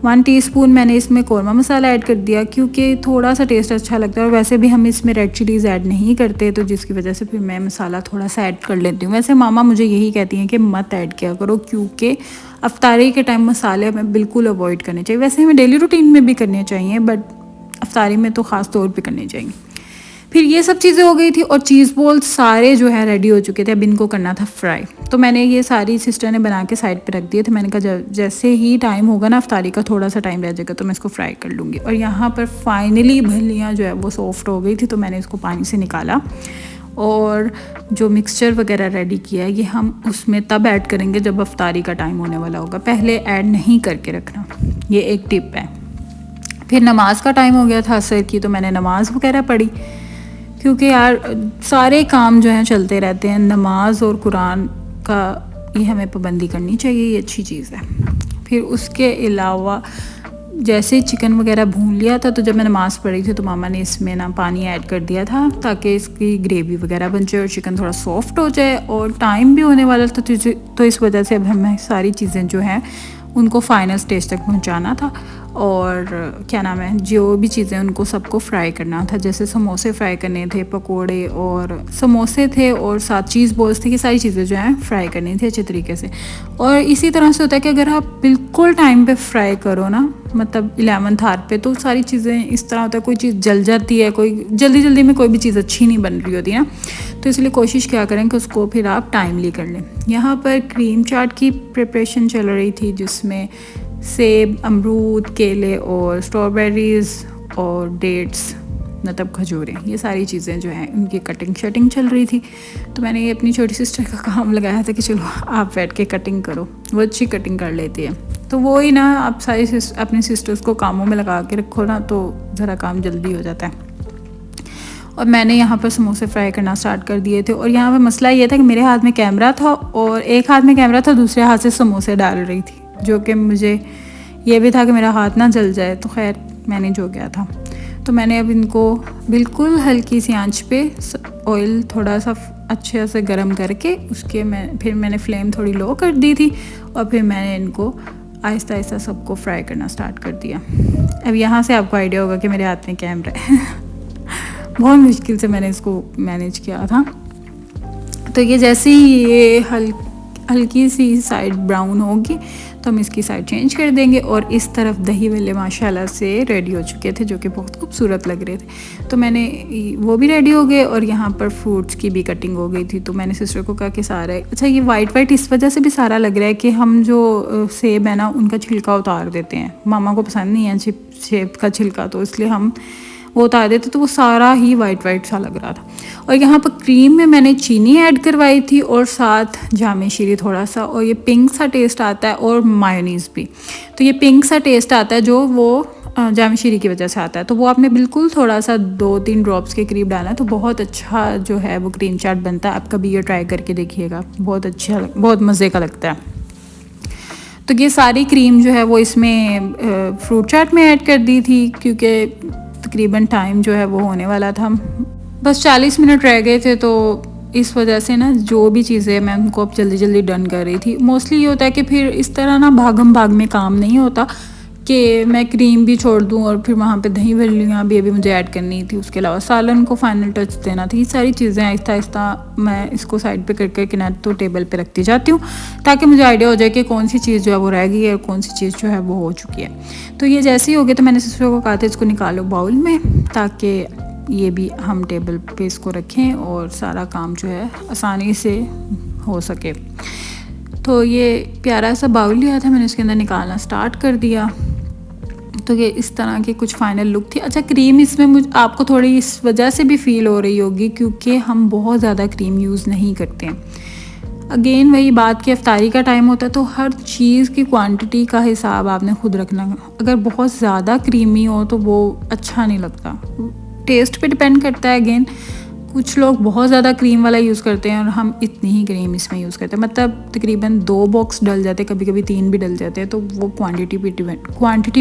Speaker 1: 1 टीस्पून मैंने इसमें कौरमा मसाला ऐड कर दिया क्योंकि थोड़ा सा टेस्ट अच्छा लगता है, और वैसे भी हम इसमें रेड चिलीज़ ऐड नहीं करते, तो जिसकी वजह से फिर मैं मसाला थोड़ा सा ऐड कर लेती हूँ। वैसे मामा मुझे यही कहती हैं कि मत ऐड किया करो, क्योंकि अफ्तारी के टाइम मसाले हमें बिल्कुल अवॉइड करने चाहिए। वैसे हमें डेली रूटीन में भी करने चाहिए, बट अफ्तारी में तो ख़ास तौर पर करने चाहिए। फिर ये सब चीज़ें हो गई थी और चीज़ बॉल्स सारे जो है रेडी हो चुके थे। अब इनको करना था फ्राई। तो मैंने ये सारी सिस्टर ने बना के साइड पे रख दिए थे। मैंने कहा जैसे ही टाइम होगा ना, अफ्तारी का थोड़ा सा टाइम रह जाएगा तो मैं इसको फ्राई कर लूँगी। और यहाँ पर फाइनली भलियाँ जो है वो सॉफ्ट हो गई थी, तो मैंने इसको पानी से निकाला और जो मिक्सचर वगैरह रेडी किया है ये हम उसमें तब ऐड करेंगे जब अफ्तारी का टाइम होने वाला होगा, पहले ऐड नहीं करके रखना, ये एक टिप है। फिर नमाज का टाइम हो गया था असर की, तो मैंने नमाज़ वगैरह पढ़ी, क्योंकि यार सारे काम जो हैं चलते रहते हैं, नमाज और कुरान का ये हमें पाबंदी करनी चाहिए, ये अच्छी चीज़ है। फिर उसके अलावा जैसे चिकन वगैरह भून लिया था, तो जब मैं नमाज़ पढ़ी थी तो मामा ने इसमें ना पानी ऐड कर दिया था ताकि इसकी ग्रेवी वगैरह बन जाए और चिकन थोड़ा सॉफ्ट हो जाए, और टाइम भी होने वाला था, तो इस वजह से अब हमें सारी चीज़ें जो हैं उनको फाइनल स्टेज तक पहुंचाना था। और क्या नाम है, जो भी चीज़ें उनको सबको फ्राई करना था, जैसे समोसे फ्राई करने थे, पकोड़े और समोसे थे, और साथ चीज़ बॉल्स थे, ये सारी चीज़ें जो हैं फ्राई करनी थी अच्छे तरीके से। और इसी तरह से होता है कि अगर आप बिल्कुल टाइम पे फ्राई करो ना, मतलब 11th आवर पे, तो सारी चीज़ें इस तरह होता है, कोई चीज़ जल जाती है, कोई जल्दी में कोई भी चीज़ अच्छी नहीं बन रही होती है ना, तो इसलिए कोशिश क्या करें कि उसको फिर आप टाइमली कर लें। यहाँ पर क्रीम चाट की प्रिपरेशन चल रही थी, जिसमें सेब, अमरूद, केले और स्ट्रॉबेरीज़ और डेट्स, मतलब खजूरें, ये सारी चीज़ें जो हैं उनकी कटिंग शटिंग चल रही थी। तो मैंने ये अपनी छोटी सिस्टर का काम लगाया था कि चलो आप बैठ के कटिंग करो, वो अच्छी कटिंग कर लेती है। तो वो ही ना, आप सारी अपनी सिस्टर्स को कामों में लगा के रखो ना, तो ज़रा काम जल्दी हो जाता है। और मैंने यहाँ पर समोसे फ्राई करना स्टार्ट कर दिए थे, और यहाँ पर मसला ये था कि मेरे हाथ में कैमरा था और एक हाथ में कैमरा था, दूसरे हाथ से समोसे डाल रही थी, जो कि मुझे ये भी था कि मेरा हाथ ना जल जाए, तो खैर मैनेज हो गया था। तो मैंने अब इनको बिल्कुल हल्की सी आंच पे ऑयल थोड़ा सा अच्छे से गर्म करके फिर मैंने फ्लेम थोड़ी लो कर दी थी, और फिर मैंने इनको आहिस्ता आहिस्ता सबको फ्राई करना स्टार्ट कर दिया। अब यहाँ से आपको आइडिया होगा कि मेरे हाथ में कैमरा है बहुत मुश्किल से मैंने इसको मैनेज किया था। तो ये जैसे ही ये हल्की सी साइड ब्राउन होगी तो हम इसकी साइड चेंज कर देंगे। और इस तरफ दही वल्ले माशाल्लाह से रेडी हो चुके थे, जो कि बहुत खूबसूरत लग रहे थे। तो मैंने वो भी रेडी हो गए, और यहाँ पर फ्रूट्स की भी कटिंग हो गई थी। तो मैंने सिस्टर को कहा कि सारा, अच्छा ये वाइट इस वजह से भी सारा लग रहा है कि हम जो सेब है ना उनका छिलका उतार देते हैं, मामा को पसंद नहीं है सेब का छिलका, तो इसलिए हम वो उतार देते, तो वो सारा ही वाइट सा लग रहा था। और यहाँ पर क्रीम में मैंने चीनी ऐड करवाई थी और साथ जामे शीरी थोड़ा सा, और ये पिंक सा टेस्ट आता है, और मायोनीज़ भी। तो ये पिंक सा टेस्ट आता है जो वो जामे शीरी की वजह से आता है, तो वो आपने बिल्कुल थोड़ा सा 2-3 ड्रॉप्स के करीब डाला है, तो बहुत अच्छा जो है वो क्रीम चाट बनता है। आप कभी ये ट्राई करके देखिएगा, बहुत अच्छा, बहुत मज़े का लगता है। तो ये सारी क्रीम जो है वो इसमें फ्रूट चाट में ऐड कर दी थी, क्योंकि तकरीबन टाइम जो है वो होने वाला था, बस 40 मिनट रह गए थे। तो इस वजह से ना जो भी चीज़ें मैं उनको अब जल्दी डन कर रही थी। मोस्टली ये होता है कि फिर इस तरह ना भागम भाग में काम नहीं होता कि मैं क्रीम भी छोड़ दूं और फिर वहाँ पे दही वल्लियाँ भी अभी मुझे ऐड करनी थी, उसके अलावा सालन को फाइनल टच देना था। ये सारी चीज़ें आहिस्ता आहिस्ता मैं इसको साइड पे करके किनारे तो टेबल पे रखती जाती हूँ, ताकि मुझे आइडिया हो जाए कि कौन सी चीज़ जो है वो रह गई है और कौन सी चीज़ जो है वो हो चुकी है। तो ये जैसे ही हो गया तो मैंने सिस्टर को कहा था इसको निकालो बाउल में, ताकि ये भी हम टेबल पे इसको रखें और सारा काम जो है आसानी से हो सके। तो ये प्यारा सा बाउल लिया था मैंने, उसके अंदर निकालना स्टार्ट कर दिया। तो ये इस तरह की कुछ फाइनल लुक थी। अच्छा, क्रीम इसमें आपको थोड़ी इस वजह से भी फील हो रही होगी क्योंकि हम बहुत ज़्यादा क्रीम यूज़ नहीं करते हैं। अगेन वही बात कि इफ्तारी का टाइम होता है तो हर चीज़ की क्वांटिटी का हिसाब आपने खुद रखना। अगर बहुत ज़्यादा क्रीमी हो तो वो अच्छा नहीं लगता, टेस्ट पे डिपेंड करता है। अगेन कुछ लोग बहुत ज़्यादा क्रीम वाला यूज़ करते हैं और हम इतनी ही क्रीम इसमें यूज़ करते हैं, मतलब तकरीबन 2 बॉक्स डल जाते हैं, कभी कभी 3 भी डल जाते हैं। तो वो क्वांटिटी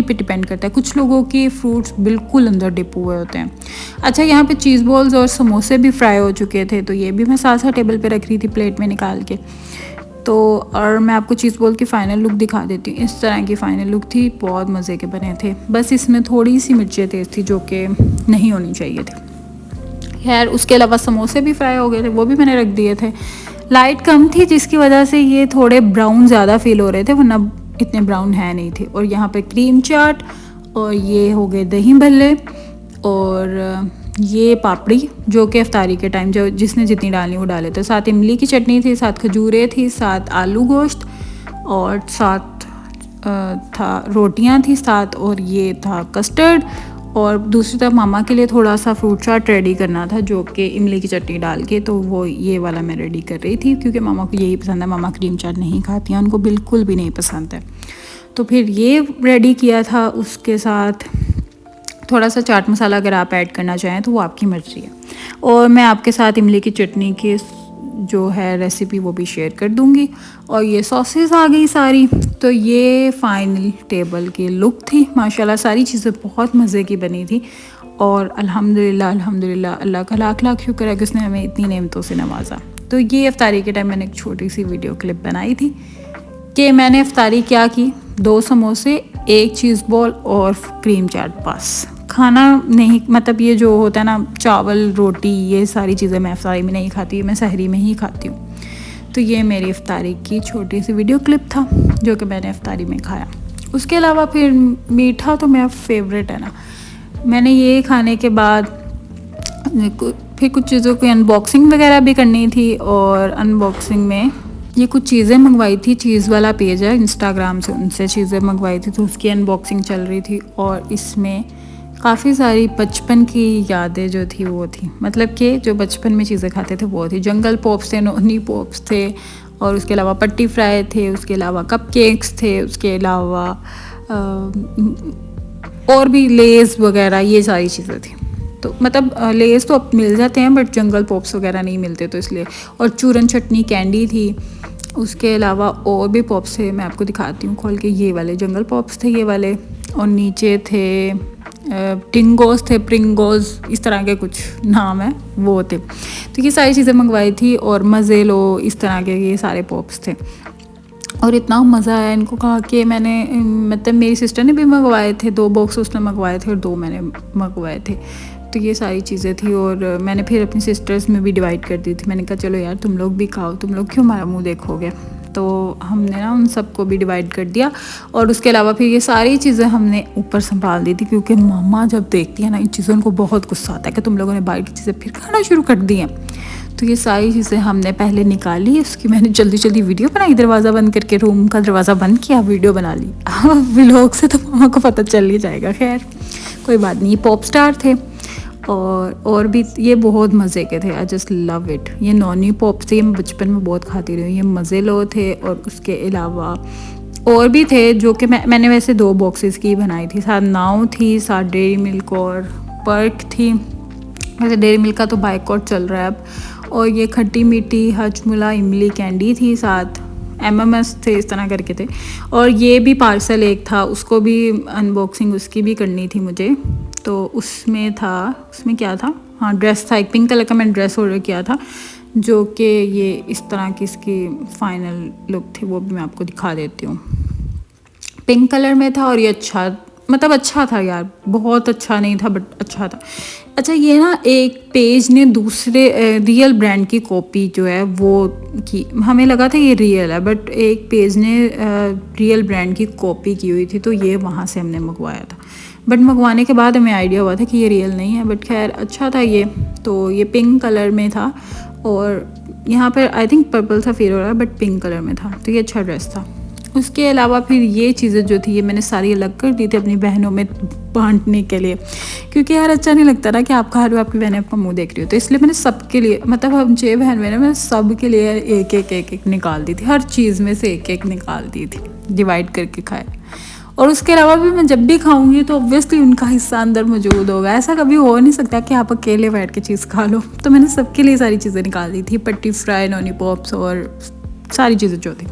Speaker 1: पे डिपेंड करता है। कुछ लोगों के फ्रूट्स बिल्कुल अंदर डिप हुए होते हैं। अच्छा, यहाँ पे चीज़ बॉल्स और समोसे भी फ्राई हो चुके थे, तो ये भी मैं साथ साथ टेबल पे रख रही थी प्लेट में निकाल के। तो और मैं आपको चीज़ बोल की फ़ाइनल लुक दिखा देती हूँ। इस तरह की फ़ाइनल लुक थी, बहुत मज़े के बने थे। बस इसमें थोड़ी सी मिर्चें तेज़ थी जो कि नहीं होनी चाहिए थी। खैर उसके अलावा समोसे भी फ्राई हो गए थे, वो भी मैंने रख दिए थे। लाइट कम थी जिसकी वजह से ये थोड़े ब्राउन ज़्यादा फील हो रहे थे, वरना इतने ब्राउन है नहीं थे। और यहाँ पे क्रीम चाट, और ये हो गए दही भल्ले, और ये पापड़ी जो कि अफ्तारी के टाइम जो जिसने जितनी डालनी वो डाले थे। साथ इमली की चटनी थी, साथ खजूरें थी, साथ आलू गोश्त, और साथ था रोटियां थी साथ, और ये था कस्टर्ड। और दूसरी तरफ मामा के लिए थोड़ा सा फ्रूट चाट रेडी करना था जो कि इमली की चटनी डाल के, तो वो ये वाला मैं रेडी कर रही थी क्योंकि मामा को यही पसंद है। मामा क्रीम चाट नहीं खाती हैं, उनको बिल्कुल भी नहीं पसंद है। तो फिर ये रेडी किया था। उसके साथ थोड़ा सा चाट मसाला अगर आप ऐड करना चाहें तो वो आपकी मर्ज़ी है। और मैं आपके साथ इमली की चटनी की जो है रेसिपी वो भी शेयर कर दूंगी। और ये सॉसेस आ गई सारी। तो ये फाइनल टेबल की लुक थी। माशाल्लाह सारी चीज़ें बहुत मज़े की बनी थी। और अल्हम्दुलिल्लाह अल्हम्दुलिल्लाह, अल्लाह का लाख लाख शुक्र है कि उसने हमें इतनी नेमतों से नवाजा। तो ये इफ्तारी के टाइम मैंने एक छोटी सी वीडियो क्लिप बनाई थी कि मैंने इफ्तारी क्या की। 2 समोसे, 1 चीज़ बॉल और क्रीम चाट, बस। खाना नहीं, मतलब ये जो होता है ना चावल रोटी, ये सारी चीज़ें मैं इफ्तारी में नहीं खाती, मैं सहरी में ही खाती हूँ। तो ये मेरी इफ्तारी की छोटी सी वीडियो क्लिप था जो कि मैंने इफ्तारी में खाया। उसके अलावा फिर मीठा तो मेरा फेवरेट है ना। मैंने ये खाने के बाद फिर कुछ चीज़ों की अनबॉक्सिंग वगैरह भी करनी थी। और अनबॉक्सिंग में ये कुछ चीज़ें मंगवाई थी, चीज़ वाला पेज है इंस्टाग्राम से, उनसे चीज़ें मंगवाई थी, तो उसकी अनबॉक्सिंग चल रही थी। और इसमें काफ़ी सारी बचपन की यादें जो थी वो थी, मतलब कि जो बचपन में चीज़ें खाते थे वो थी। जंगल पॉप्स थे, नोनी पॉप्स थे, और उसके अलावा पट्टी फ्राई थे, उसके अलावा कप केक्स थे, उसके अलावा और भी लेज़ वगैरह, ये सारी चीज़ें थी। तो मतलब लेज़ तो अब मिल जाते हैं बट जंगल पॉप्स वगैरह नहीं मिलते, तो इसलिए। और चूरन चटनी कैंडी थी। उसके अलावा और भी पॉप्स थे, मैं आपको दिखाती हूँ खोल के। ये वाले जंगल पॉप्स थे, ये वाले। और नीचे थे टिंगोस थे, प्रिंगोस, इस तरह के कुछ नाम है, वो थे। तो ये सारी चीज़ें मंगवाई थी। और मज़े लो, इस तरह के ये सारे पॉप्स थे। और इतना मज़ा आया इनको खा के। मैंने मतलब मेरी सिस्टर ने भी मंगवाए थे, 2 बॉक्स उसने मंगवाए थे और 2 मैंने मंगवाए थे। तो ये सारी चीज़ें थी। और मैंने फिर अपनी सिस्टर्स में भी डिवाइड कर दी थी। मैंने कहा चलो यार तुम लोग भी खाओ, तुम लोग क्यों हमारा मुंह देखोगे। तो हमने ना उन सबको भी डिवाइड कर दिया। और उसके अलावा फिर ये सारी चीज़ें हमने ऊपर संभाल दी थी क्योंकि मामा जब देखती है ना इन चीज़ों को बहुत गुस्सा आता है कि तुम लोगों ने बाहर की चीज़ें फिर खाना शुरू कर दी हैं। तो ये सारी चीज़ें हमने पहले निकाली, उसकी मैंने जल्दी जल्दी वीडियो बनाई, दरवाज़ा बंद करके रूम का दरवाज़ा बंद किया, वीडियो बना ली। व्लॉग से तो मामा को पता चल ही जाएगा, खैर कोई बात नहीं। पॉप स्टार थे और भी ये बहुत मज़े के थे। I just love it. ये नॉनी पॉप थे, मैं बचपन में बहुत खाती रही हूँ। ये मज़े लो थे। और उसके अलावा और भी थे जो कि मैंने वैसे 2 बॉक्सेस की बनाई थी। साथ नाव थी, साथ डेयरी मिल्क और पर्क थी। वैसे डेयरी मिल्क का तो बाइकआउट चल रहा है अब। और ये खट्टी मीठी हजमुला इमली कैंडी थी, साथ MMS थे, इस तरह करके थे। और ये भी पार्सल एक था, उसको भी अनबॉक्सिंग उसकी भी करनी थी मुझे। तो उसमें क्या था, हाँ ड्रेस था, एक पिंक कलर का मैंने ड्रेस ऑर्डर किया था जो कि ये इस तरह की इसकी फ़ाइनल लुक थी, वो भी मैं आपको दिखा देती हूँ। पिंक कलर में था और ये अच्छा था यार, बहुत अच्छा नहीं था बट अच्छा था। अच्छा ये ना एक पेज ने दूसरे रियल ब्रांड की कॉपी जो है वो की, हमें लगा था ये रियल है बट एक पेज ने रियल ब्रांड की कॉपी की हुई थी, तो ये वहाँ से हमने मंगवाया था। बट मंगवाने के बाद हमें आइडिया हुआ था कि ये रियल नहीं है, बट खैर अच्छा था ये। तो ये पिंक कलर में था और यहाँ पर आई थिंक पर्पल सा फील हो रहा है बट पिंक कलर में था, तो ये अच्छा ड्रेस था। उसके अलावा फिर ये चीज़ें जो थी ये मैंने सारी अलग कर दी थी अपनी बहनों में बांटने के लिए, क्योंकि यार अच्छा नहीं लगता ना कि आप खा रहे हो आपकी बहनें आपका मुंह देख रही हो। तो इसलिए मैंने सबके लिए, मतलब हम 6 बहन बहन, मैंने सब के लिए एक निकाल दी थी, हर चीज़ में से एक निकाल दी थी, डिवाइड करके खाए। और उसके अलावा भी मैं जब भी खाऊंगी तो ऑब्वियसली उनका हिस्सा अंदर मौजूद होगा। ऐसा कभी हो नहीं सकता कि आप अकेले बैठ के चीज़ खा लो। तो मैंने सबके लिए सारी चीज़ें निकाल दी थी, पट्टी फ्राई, नॉनी पॉप्स और सारी चीज़ें जो थी।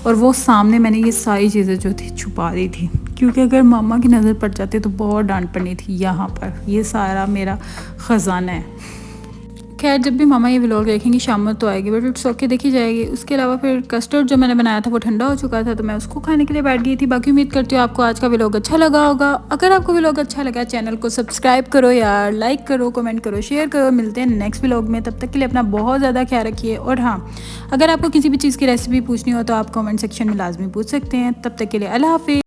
Speaker 1: और वो सामने मैंने ये सारी चीज़ें जो थी छुपा दी थी, क्योंकि अगर मामा की नज़र पड़ जाती तो बहुत डांट पड़नी थी। यहाँ पर ये सारा मेरा ख़जाना है। खैर जब भी मामा ये व्लॉग देखेंगी शाम में तो आएगी, बट इट्स ओके, देखी जाएगी। उसके अलावा फिर कस्टर्ड जो मैंने बनाया था वो ठंडा हो चुका था, तो मैं उसको खाने के लिए बैठ गई थी। बाकी उम्मीद करती हूँ आपको आज का व्लॉग अच्छा लगा होगा। अगर आपको व्लॉग अच्छा लगा चैनल को सब्सक्राइब करो यार, लाइक करो, कमेंट करो, शेयर करो। मिलते हैं नेक्स्ट व्लॉग में, तब तक के लिए अपना बहुत ज़्यादा ख्याल रखिए। और हाँ, अगर आपको किसी भी चीज़ की रेसिपी पूछनी हो तो आप कमेंट सेक्शन में लाजमी पूछ सकते हैं। तब तक के लिए अल्लाह हाफिज़।